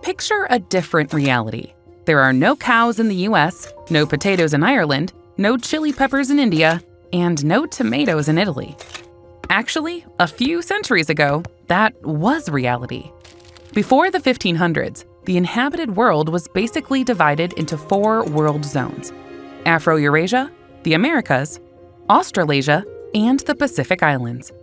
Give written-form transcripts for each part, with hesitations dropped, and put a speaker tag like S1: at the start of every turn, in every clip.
S1: Picture a different reality. There are no cows in the US, no potatoes in Ireland, no chili peppers in India, and no tomatoes in Italy. Actually, a few centuries ago, that was reality. Before the 1500s, the inhabited world was basically divided into 4 world zones: Afro-Eurasia, the Americas, Australasia, and the Pacific Islands.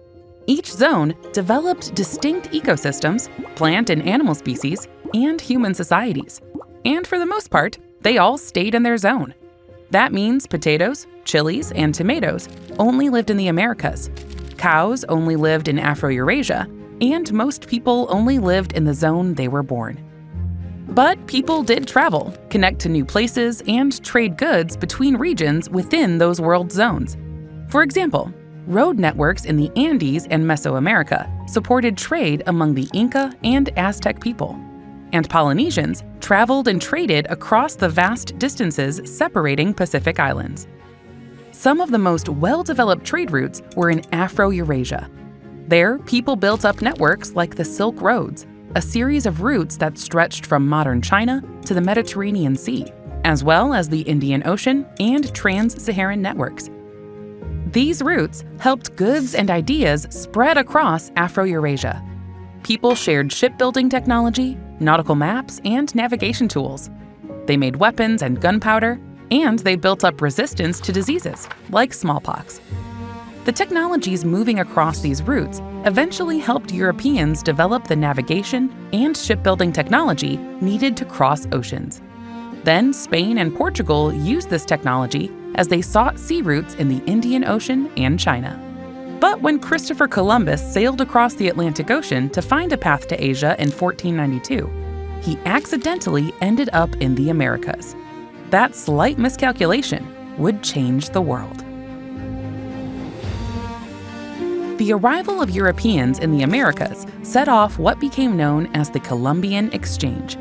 S1: Each zone developed distinct ecosystems, plant and animal species, and human societies. And for the most part, they all stayed in their zone. That means potatoes, chilies, and tomatoes only lived in the Americas. Cows only lived in Afro-Eurasia, and most people only lived in the zone they were born. But people did travel, connect to new places, and trade goods between regions within those world zones. For example, road networks in the Andes and Mesoamerica supported trade among the Inca and Aztec people. And Polynesians traveled and traded across the vast distances separating Pacific Islands. Some of the most well-developed trade routes were in Afro-Eurasia. There, people built up networks like the Silk Roads, a series of routes that stretched from modern China to the Mediterranean Sea, as well as the Indian Ocean and trans-Saharan networks. These routes helped goods and ideas spread across Afro-Eurasia. People shared shipbuilding technology, nautical maps, and navigation tools. They made weapons and gunpowder, and they built up resistance to diseases, like smallpox. The technologies moving across these routes eventually helped Europeans develop the navigation and shipbuilding technology needed to cross oceans. Then Spain and Portugal used this technology as they sought sea routes in the Indian Ocean and China. But when Christopher Columbus sailed across the Atlantic Ocean to find a path to Asia in 1492, he accidentally ended up in the Americas. That slight miscalculation would change the world. The arrival of Europeans in the Americas set off what became known as the Columbian Exchange.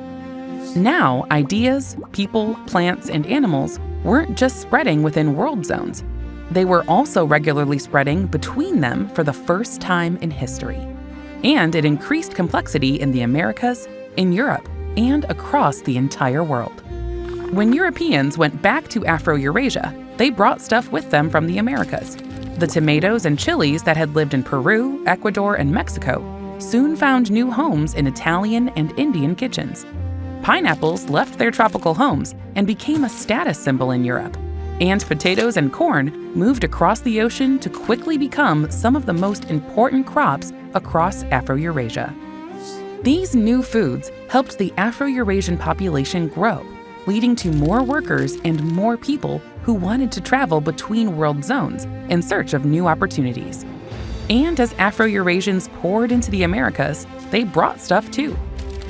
S1: Now, ideas, people, plants, and animals weren't just spreading within world zones. They were also regularly spreading between them for the first time in history. And it increased complexity in the Americas, in Europe, and across the entire world. When Europeans went back to Afro-Eurasia, they brought stuff with them from the Americas. The tomatoes and chilies that had lived in Peru, Ecuador, and Mexico soon found new homes in Italian and Indian kitchens. Pineapples left their tropical homes and became a status symbol in Europe. And potatoes and corn moved across the ocean to quickly become some of the most important crops across Afro-Eurasia. These new foods helped the Afro-Eurasian population grow, leading to more workers and more people who wanted to travel between world zones in search of new opportunities. And as Afro-Eurasians poured into the Americas, they brought stuff too.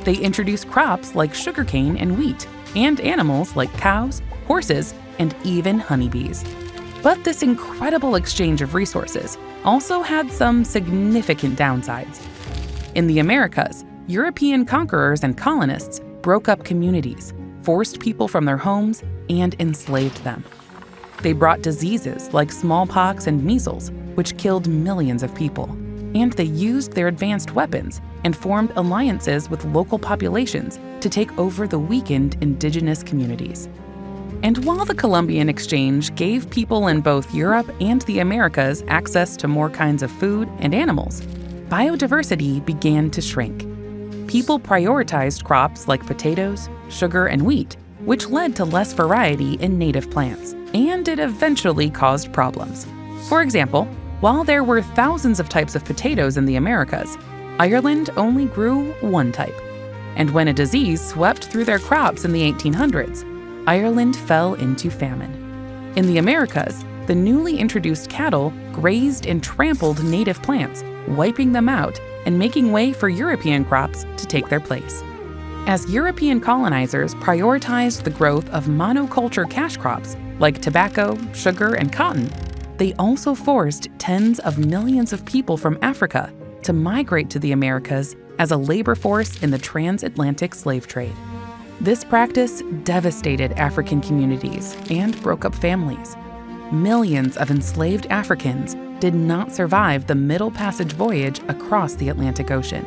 S1: They introduced crops like sugarcane and wheat, and animals like cows, horses, and even honeybees. But this incredible exchange of resources also had some significant downsides. In the Americas, European conquerors and colonists broke up communities, forced people from their homes, and enslaved them. They brought diseases like smallpox and measles, which killed millions of people. And they used their advanced weapons and formed alliances with local populations to take over the weakened indigenous communities. And while the Columbian Exchange gave people in both Europe and the Americas access to more kinds of food and animals, biodiversity began to shrink. People prioritized crops like potatoes, sugar, and wheat, which led to less variety in native plants, and it eventually caused problems. For example, while there were thousands of types of potatoes in the Americas, Ireland only grew one type. And when a disease swept through their crops in the 1800s, Ireland fell into famine. In the Americas, the newly introduced cattle grazed and trampled native plants, wiping them out and making way for European crops to take their place. As European colonizers prioritized the growth of monoculture cash crops like tobacco, sugar, and cotton, they also forced tens of millions of people from Africa to migrate to the Americas as a labor force in the transatlantic slave trade. This practice devastated African communities and broke up families. Millions of enslaved Africans did not survive the Middle Passage voyage across the Atlantic Ocean.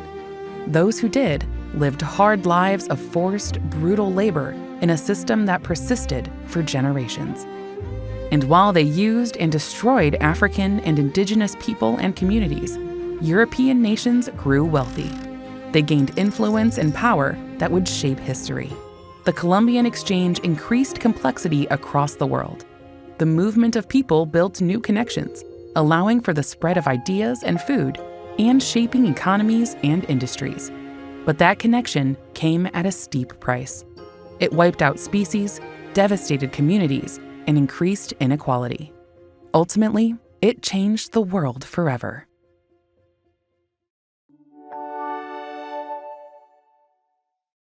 S1: Those who did lived hard lives of forced, brutal labor in a system that persisted for generations. And while they used and destroyed African and indigenous people and communities, European nations grew wealthy. They gained influence and power that would shape history. The Columbian Exchange increased complexity across the world. The movement of people built new connections, allowing for the spread of ideas and food, and shaping economies and industries. But that connection came at a steep price. It wiped out species, devastated communities, and increased inequality. Ultimately, it changed the world forever.